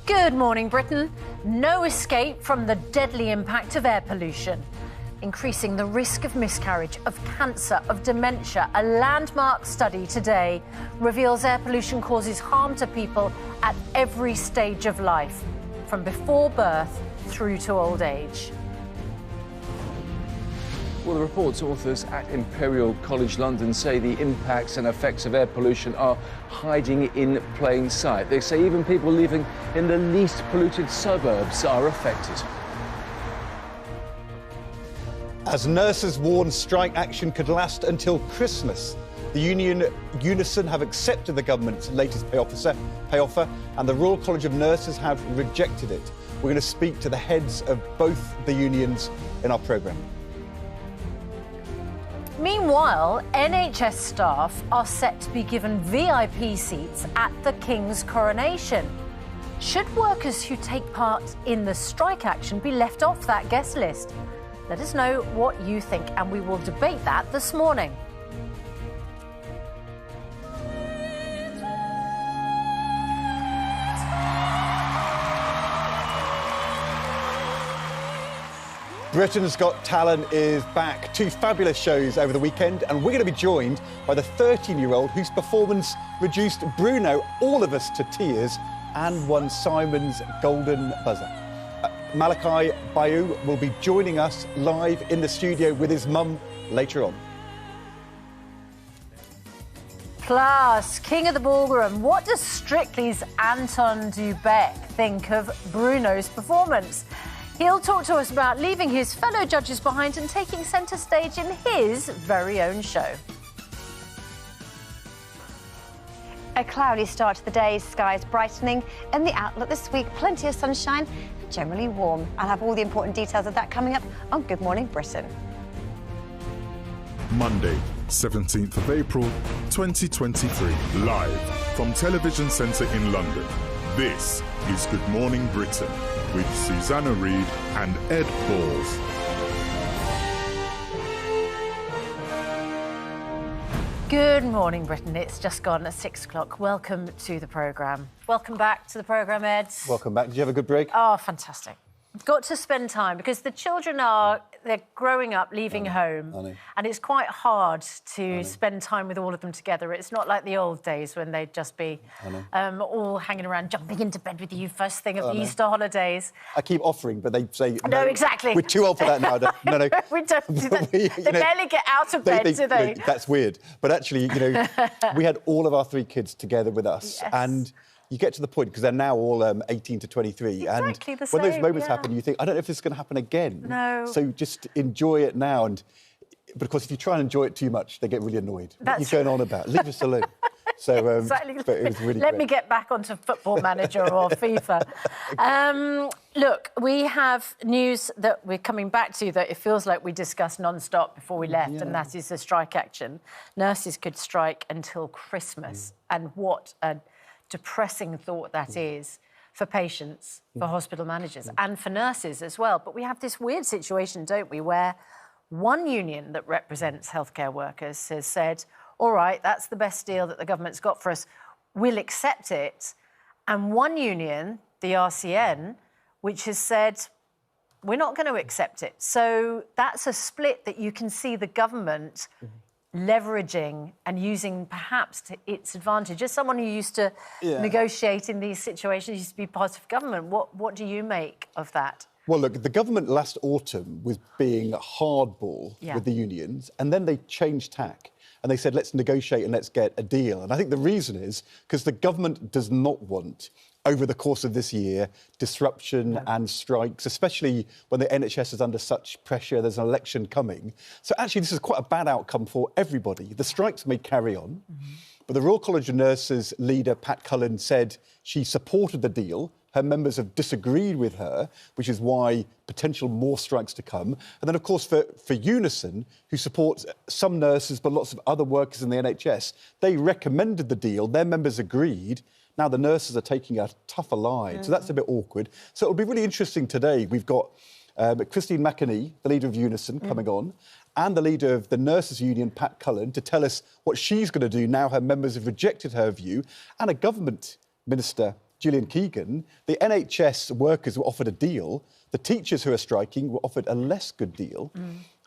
Good morning, Britain. No escape from the deadly impact of air pollution. Increasing the risk of miscarriage, of cancer, of dementia. A landmark study today reveals air pollution causes harm to people at every stage of life, from before birth through to old age. Well, the report's authors at Imperial College London say the impacts and effects of air pollution are hiding in plain sight. They say even people living in the least polluted suburbs are affected. As nurses warn strike action could last until Christmas, the union Unison have accepted the government's latest pay offer, and the Royal College of Nurses have rejected it. We're going to speak to the heads of both the unions in our programme. Meanwhile, NHS staff are set to be given VIP seats at the King's coronation. Should workers who take part in the strike action be left off that guest list? Let us know what you think, and we will debate that this morning. Britain's Got Talent is back. 2 fabulous shows over the weekend, and we're going to be joined by the 13-year-old whose performance reduced Bruno, all of us, to tears and won Simon's Golden Buzzer. Malachi Bayou will be joining us live in the studio with his mum later on. Plus, King of the Ballroom, what does Strictly's Anton Dubek think of Bruno's performance? He'll talk to us about leaving his fellow judges behind and taking centre stage in his very own show. A cloudy start to the day, skies brightening, and the outlook this week, plenty of sunshine and generally warm. I'll have all the important details of that coming up on Good Morning Britain. Monday, 17th of April, 2023, live from Television Centre in London. This is Good Morning Britain with Susanna, Reid and Ed Balls. Good morning, Britain. It's just gone at 6 o'clock. Welcome to the programme. Welcome back to the programme, Ed. Welcome back. Did you have a good break? Oh, fantastic. Got to spend time because the children they're growing up, leaving home, and it's quite hard to spend time with all of them together. It's not like the old days when they'd just be all hanging around, jumping into bed with you first thing of the Easter holidays. I keep offering, but they say... No, exactly. We're too old for that now. No. We don't do that. They barely get out of bed, do they? That's weird. But actually, we had all of our 3 kids together with us, and... You get to the point, because they're now all 18 to 23, exactly and the same, when those moments happen, you think, I don't know if this is going to happen again. No. So just enjoy it now, but of course, if you try and enjoy it too much, they get really annoyed. What are you going on about? Leave us alone. So, exactly. But it was really Let great. me get back onto Football Manager or FIFA. Look, we have news that we're coming back to that it feels like we discussed non-stop before we left, and that is the strike action. Nurses could strike until Christmas, and what a depressing thought that is for patients, for hospital managers and for nurses as well. But we have this weird situation, don't we, where one union that represents healthcare workers has said, all right, that's the best deal that the government's got for us, we'll accept it. And one union, the RCN, which has said, we're not going to accept it. So that's a split that you can see the government leveraging and using perhaps to its advantage. As someone who used to negotiate in these situations, used to be part of government, what do you make of that? Well, look, the government last autumn was being hardball with the unions, and then they changed tack. And they said, let's negotiate and let's get a deal. And I think the reason is because the government does not want, over the course of this year, disruption and strikes, especially when the NHS is under such pressure, there's an election coming. So actually, this is quite a bad outcome for everybody. The strikes may carry on, but the Royal College of Nurses leader, Pat Cullen, said she supported the deal. Her members have disagreed with her, which is why potential more strikes to come. And then, of course, for Unison, who supports some nurses but lots of other workers in the NHS, they recommended the deal. Their members agreed. Now the nurses are taking a tougher line. So that's a bit awkward. So it'll be really interesting today. We've got Christine McAnee, the leader of Unison, coming on. and the leader of the Nurses Union, Pat Cullen, to tell us what she's going to do now her members have rejected her view, and a government minister, Gillian Keegan. The NHS workers were offered a deal. The teachers who are striking were offered a less good deal.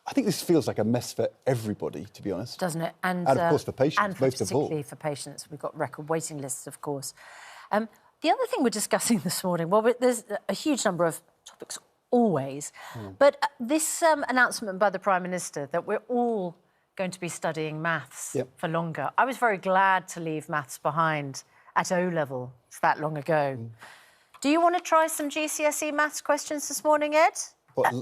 I think this feels like a mess for everybody, to be honest. Doesn't it? And of course for patients, and most of all. particularly for patients. We've got record waiting lists, of course. The other thing we're discussing this morning, well, there's a huge number of topics always, but this announcement by the Prime Minister that we're all going to be studying maths for longer. I was very glad to leave maths behind at O-level that long ago. Do you want to try some GCSE maths questions this morning, Ed? What,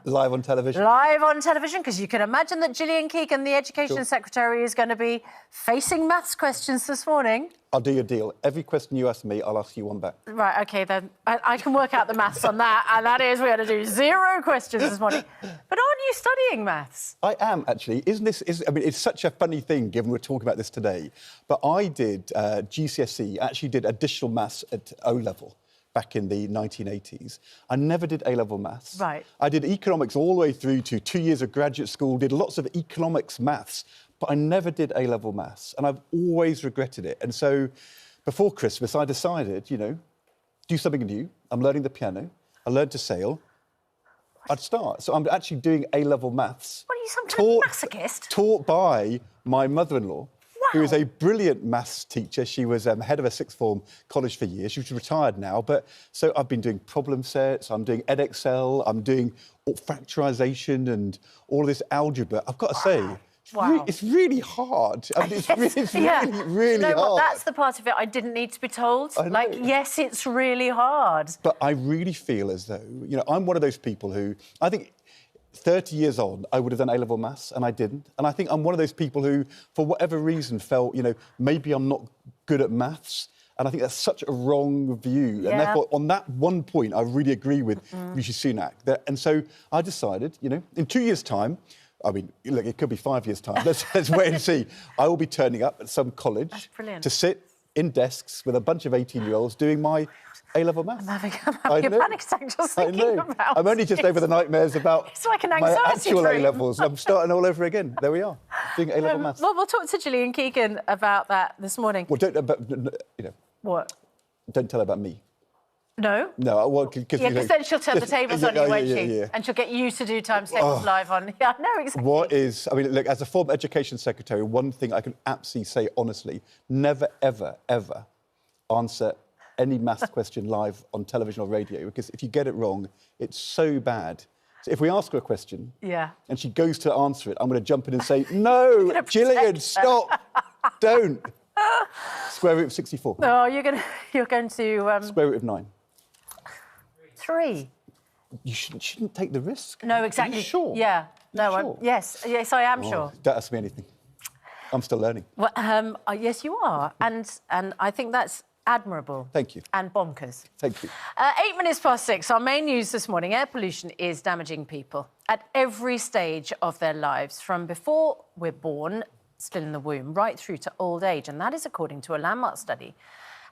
live on television? Live on television, because you can imagine that Gillian Keegan, the Education Secretary, is going to be facing maths questions this morning. I'll do your deal. Every question you ask me, I'll ask you one back. Right, OK, then. I can work out the maths on that, and that is we're going to do 0 questions this morning. But aren't you studying maths? I am, actually. I mean, it's such a funny thing, given we're talking about this today. But I did GCSE, actually did additional maths at O-level back in the 1980s. I never did A-level maths. Right. I did economics all the way through to 2 years of graduate school, did lots of economics maths, but I never did A-level maths, and I've always regretted it. And so before Christmas, I decided, you know, do something new. I'm learning the piano. I learned to sail. I'd start. So I'm actually doing A-level maths. What are you, some kind of masochist? Taught by my mother-in-law, who is a brilliant maths teacher. She was head of a sixth form college for years. She's retired now, but so I've been doing problem sets, I'm doing EdXL, I'm doing factorisation and all of this algebra. I've got to say, it's really hard. I mean, it's really you know hard. What? That's the part of it I didn't need to be told. Like, yes, it's really hard. But I really feel as though, you know, I'm one of those people who, I think 30 years on, I would have done A-level maths, and I didn't. And I think I'm one of those people who, for whatever reason, felt, you know, maybe I'm not good at maths. And I think that's such a wrong view. Yeah. And therefore, on that one point, I really agree with Rishi Sunak. And so I decided, you know, in 2 years' time, I mean, look, it could be 5 years' time. Let's wait and see. I will be turning up at some college to sit in desks with a bunch of 18-year-olds doing my A-level maths. I'm having a panic attack just thinking about it. I'm only just over the nightmares about it's like an my anxiety actual dream. A-levels. I'm starting all over again. There we are, doing A-level maths. Well, we'll talk to Gillian Keegan about that this morning. Well, you know. What? Don't tell her about me. No? No, well, because... Yeah, because then she'll turn the tables on you, won't she? Yeah. And she'll get you to do times tables live on... Yeah, no, exactly. What is... I mean, look, as a former Education Secretary, one thing I can absolutely say honestly, never, ever, ever answer any maths question live on television or radio, because if you get it wrong, it's so bad. So if we ask her a question and she goes to answer it, I'm going to jump in and say, no, Gillian, stop, don't. Square root of 64. No, you're going to... Square root of 9. 3. You shouldn't take the risk. No, exactly. Are you sure? Yeah. No, sure? yes, I am sure. Don't ask me anything. I'm still learning. Well, yes, you are. And I think that's admirable. Thank you. And bonkers. Thank you. 8 minutes past 6. Our main news this morning. Air pollution is damaging people at every stage of their lives, from before we're born, still in the womb, right through to old age. And that is according to a landmark study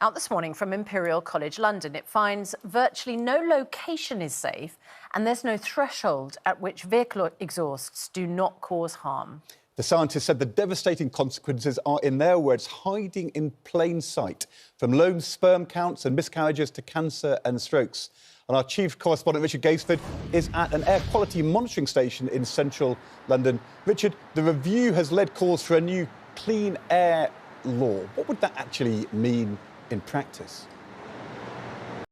out this morning from Imperial College London. It finds virtually no location is safe, and there's no threshold at which vehicle exhausts do not cause harm. The scientists said the devastating consequences are, in their words, hiding in plain sight, from low sperm counts and miscarriages to cancer and strokes. And our chief correspondent, Richard Gaisford, is at an air quality monitoring station in central London. Richard, the review has led calls for a new clean air law. What would that actually mean in practice?